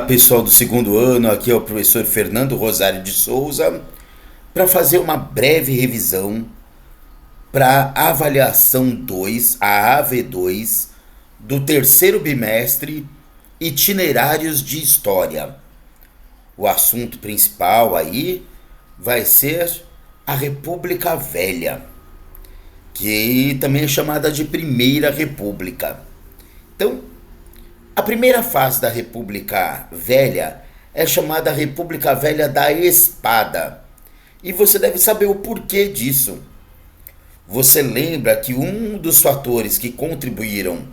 Pessoal do segundo ano, aqui é o professor Fernando Rosário de Souza, para fazer uma breve revisão para a avaliação 2, a AV2, do terceiro bimestre, itinerários de história. O assunto principal aí vai ser a República Velha, que também é chamada de Primeira República. Então, a primeira fase da República Velha é chamada República Velha da Espada. E você deve saber o porquê disso. Você lembra que um dos fatores que contribuíram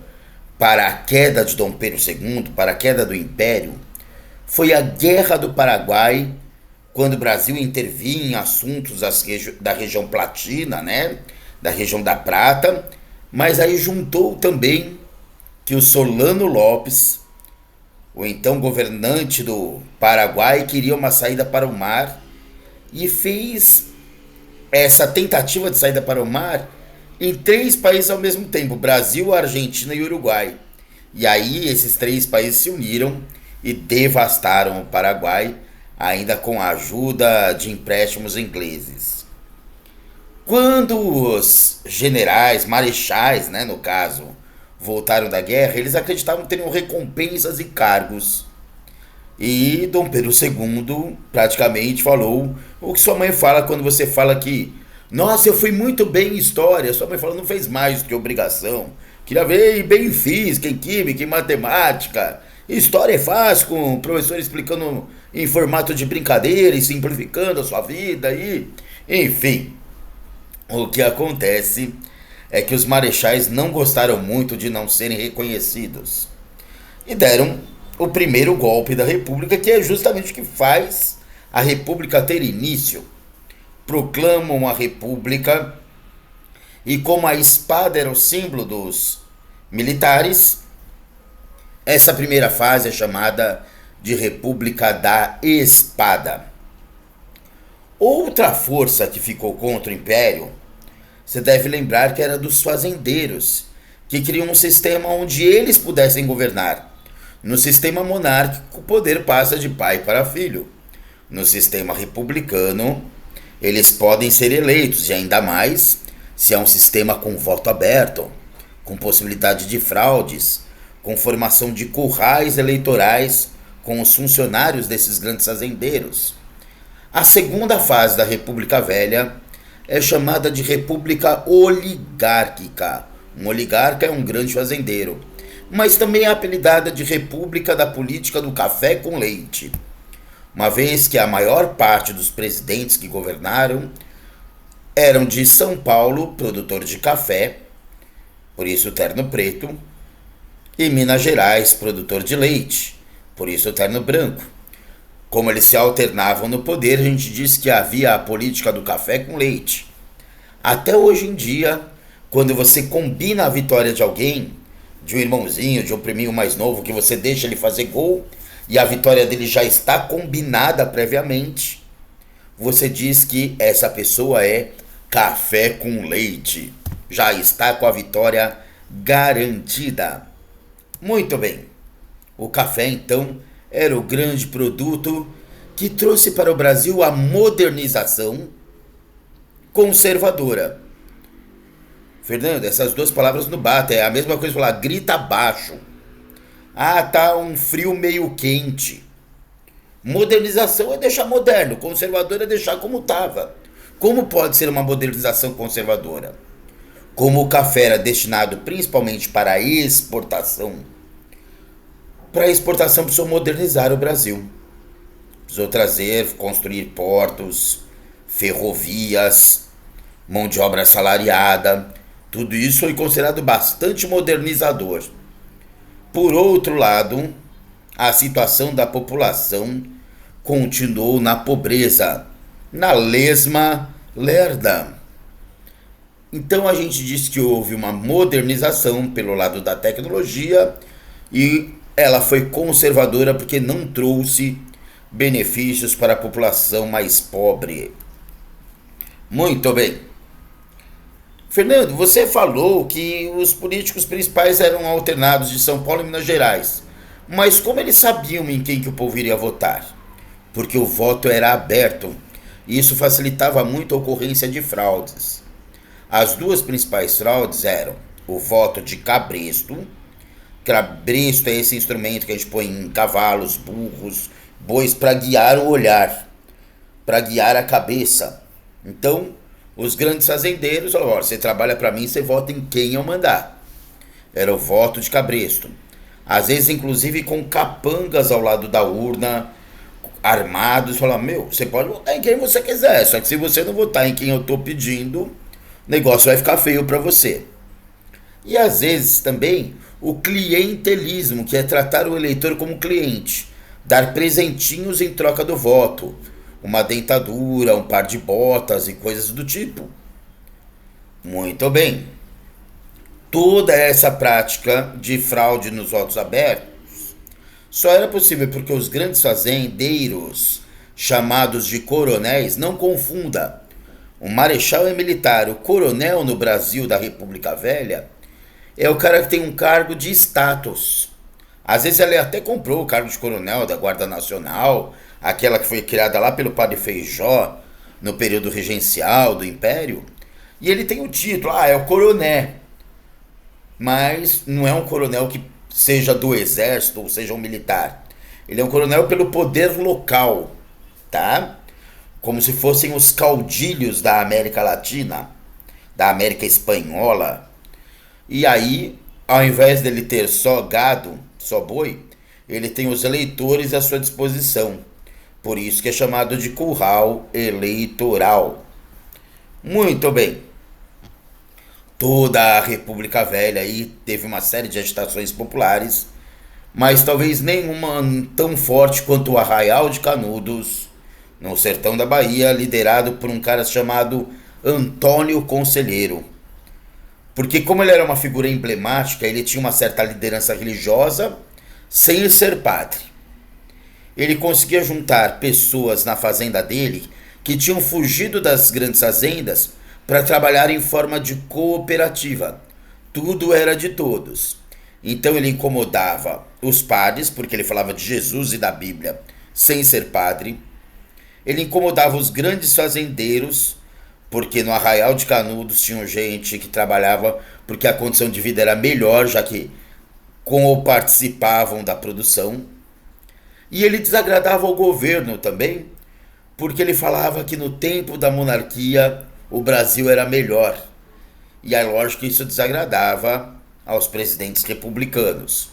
para a queda de Dom Pedro II, para a queda do Império, foi a Guerra do Paraguai, quando o Brasil intervinha em assuntos da região platina, né? Da região da Prata, mas aí juntou também que o Solano Lopes, o então governante do Paraguai, queria uma saída para o mar e fez essa tentativa de saída para o mar em três países ao mesmo tempo: Brasil, Argentina e Uruguai. E aí esses três países se uniram e devastaram o Paraguai, ainda com a ajuda de empréstimos ingleses. Quando os generais, marechais, né, no caso, voltaram da guerra, eles acreditavam que teriam recompensas e cargos. E Dom Pedro II praticamente falou o que sua mãe fala quando você fala que, nossa, eu fui muito bem em história. Sua mãe fala, não fez mais do que obrigação. Queria ver bem em física, em química, em matemática. História é fácil, com o professor explicando em formato de brincadeira e simplificando a sua vida. Enfim, o que acontece é que os marechais não gostaram muito de não serem reconhecidos e deram o primeiro golpe da República, que é justamente o que faz a República ter início. Proclamam a República e, como a espada era o símbolo dos militares, essa primeira fase é chamada de República da Espada. Outra força que ficou contra o Império, você deve lembrar que era dos fazendeiros, que criam um sistema onde eles pudessem governar. No sistema monárquico, o poder passa de pai para filho. No sistema republicano, eles podem ser eleitos, e ainda mais se é um sistema com voto aberto, com possibilidade de fraudes, com formação de currais eleitorais com os funcionários desses grandes fazendeiros. A segunda fase da República Velha é chamada de República Oligárquica. Um oligarca é um grande fazendeiro, mas também é apelidada de República da Política do Café com Leite, uma vez que a maior parte dos presidentes que governaram eram de São Paulo, produtor de café, por isso o terno preto, e Minas Gerais, produtor de leite, por isso o terno branco. Como eles se alternavam no poder, a gente diz que havia a política do café com leite. Até hoje em dia, quando você combina a vitória de alguém, de um irmãozinho, de um priminho mais novo, que você deixa ele fazer gol e a vitória dele já está combinada previamente, você diz que essa pessoa é café com leite. Já está com a vitória garantida. Muito bem. O café, então, era o grande produto que trouxe para o Brasil a modernização conservadora. Fernando, essas duas palavras não batem. É a mesma coisa falar grita abaixo. Tá um frio meio quente. Modernização é deixar moderno, conservador é deixar como estava. Como pode ser uma modernização conservadora? Como o café era destinado principalmente para a exportação, precisou modernizar o Brasil. Precisou trazer, construir portos, ferrovias, mão de obra assalariada. Tudo isso foi considerado bastante modernizador. Por outro lado, a situação da população continuou na pobreza, na lesma lerda. Então a gente diz que houve uma modernização pelo lado da tecnologia e ela foi conservadora porque não trouxe benefícios para a população mais pobre. Muito bem. Fernando, você falou que os políticos principais eram alternados de São Paulo e Minas Gerais. Mas como eles sabiam em quem que o povo iria votar? Porque o voto era aberto e isso facilitava muito a ocorrência de fraudes. As duas principais fraudes eram o voto de cabresto. Cabresto é esse instrumento que a gente põe em cavalos, burros, bois para guiar o olhar, para guiar a cabeça. Então, os grandes fazendeiros falavam: "Ó, você trabalha para mim, você vota em quem eu mandar." Era o voto de cabresto. Às vezes, inclusive, com capangas ao lado da urna, armados, falavam: "Meu, você pode votar em quem você quiser, só que se você não votar em quem eu tô pedindo, o negócio vai ficar feio para você." E às vezes também o clientelismo, que é tratar o eleitor como cliente, dar presentinhos em troca do voto, uma dentadura, um par de botas e coisas do tipo. Muito bem. Toda essa prática de fraude nos votos abertos só era possível porque os grandes fazendeiros, chamados de coronéis, não confunda. O marechal é militar, o coronel no Brasil da República Velha é o cara que tem um cargo de status. Às vezes ele até comprou o cargo de coronel da Guarda Nacional, aquela que foi criada lá pelo Padre Feijó, no período regencial do Império, e ele tem o título, é o coroné. Mas não é um coronel que seja do exército ou seja um militar. Ele é um coronel pelo poder local, tá? Como se fossem os caudilhos da América Latina, da América Espanhola. E aí, ao invés dele ter só gado, só boi, ele tem os eleitores à sua disposição. Por isso que é chamado de curral eleitoral. Muito bem. Toda a República Velha aí teve uma série de agitações populares, mas talvez nenhuma tão forte quanto o Arraial de Canudos, no sertão da Bahia, liderado por um cara chamado Antônio Conselheiro. Porque como ele era uma figura emblemática, ele tinha uma certa liderança religiosa, sem ser padre. Ele conseguia juntar pessoas na fazenda dele que tinham fugido das grandes fazendas para trabalhar em forma de cooperativa. Tudo era de todos. Então ele incomodava os padres, porque ele falava de Jesus e da Bíblia sem ser padre. Ele incomodava os grandes fazendeiros, porque no Arraial de Canudos tinha gente que trabalhava porque a condição de vida era melhor, já que participavam da produção. E ele desagradava o governo também, porque ele falava que no tempo da monarquia o Brasil era melhor. E é lógico que isso desagradava aos presidentes republicanos.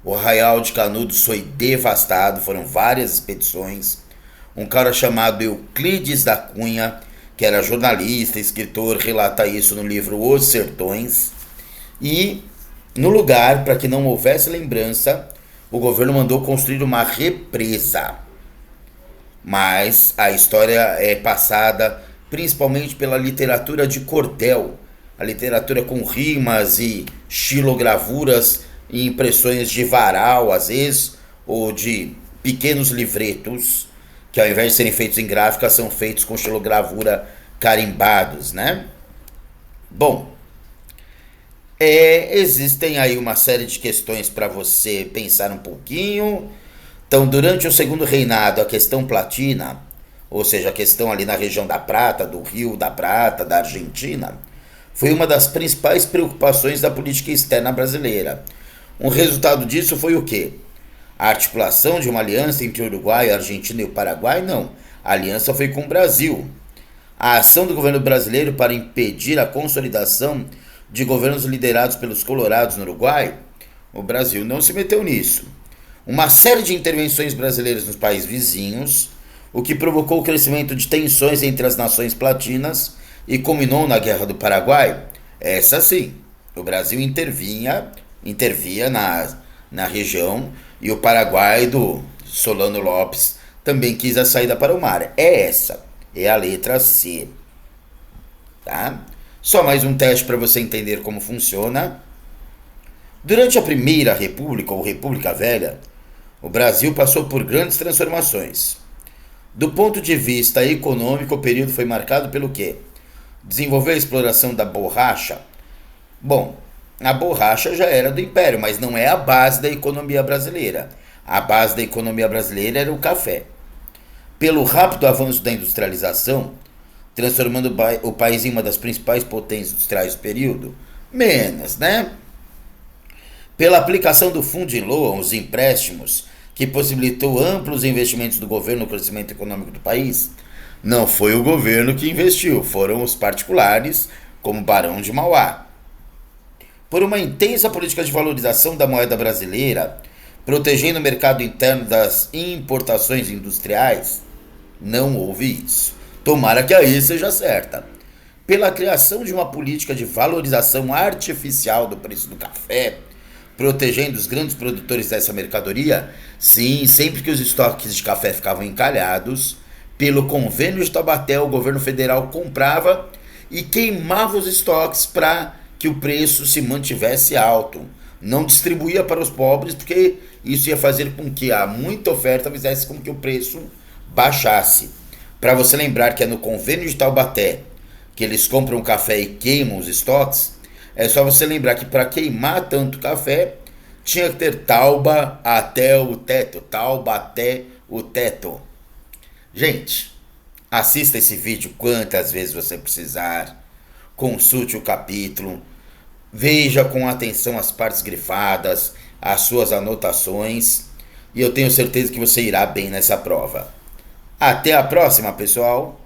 O Arraial de Canudos foi devastado, foram várias expedições. Um cara chamado Euclides da Cunha, que era jornalista, escritor, relata isso no livro Os Sertões. E, no lugar, para que não houvesse lembrança, o governo mandou construir uma represa. Mas a história é passada principalmente pela literatura de cordel, a literatura com rimas e xilogravuras e impressões de varal, às vezes, ou de pequenos livretos, que ao invés de serem feitos em gráfica, são feitos com xilogravura carimbados, né? Bom, existem aí uma série de questões para você pensar um pouquinho. Então, durante o segundo reinado, a questão platina, ou seja, a questão ali na região da Prata, do Rio da Prata, da Argentina, foi uma das principais preocupações da política externa brasileira. Um resultado disso foi o quê? A articulação de uma aliança entre o Uruguai, a Argentina e o Paraguai? Não. A aliança foi com o Brasil. A ação do governo brasileiro para impedir a consolidação de governos liderados pelos colorados no Uruguai? O Brasil não se meteu nisso. Uma série de intervenções brasileiras nos países vizinhos, o que provocou o crescimento de tensões entre as nações platinas e culminou na Guerra do Paraguai? Essa sim. O Brasil intervia na região e o Paraguai do Solano Lopes também quis a saída para o mar. Essa é a letra C. Tá? Só mais um teste para você entender como funciona. Durante a Primeira República, ou República Velha, o Brasil passou por grandes transformações. Do ponto de vista econômico, o período foi marcado pelo quê? Desenvolver a exploração da borracha. Bom, A borracha já era do Império, mas não é a base da economia brasileira. A base da economia brasileira era o café. Pelo rápido avanço da industrialização, transformando o país em uma das principais potências industriais do período, menos, né? Pela aplicação do Fundo de Loan, os empréstimos, que possibilitou amplos investimentos do governo no crescimento econômico do país, não foi o governo que investiu, foram os particulares, como Barão de Mauá. Por uma intensa política de valorização da moeda brasileira, protegendo o mercado interno das importações industriais, não houve isso. Tomara que aí seja certa. Pela criação de uma política de valorização artificial do preço do café, protegendo os grandes produtores dessa mercadoria, sim, sempre que os estoques de café ficavam encalhados, pelo convênio de Taubaté, o governo federal comprava e queimava os estoques para que o preço se mantivesse alto. Não distribuía para os pobres, porque isso ia fazer com que a muita oferta fizesse com que o preço baixasse. Para você lembrar que é no convênio de Taubaté que eles compram café e queimam os estoques, é só você lembrar que para queimar tanto café, tinha que ter tauba até o teto. Tauba até o teto. Gente, assista esse vídeo quantas vezes você precisar. Consulte o capítulo. Veja com atenção as partes grifadas, as suas anotações. E eu tenho certeza que você irá bem nessa prova. Até a próxima, pessoal!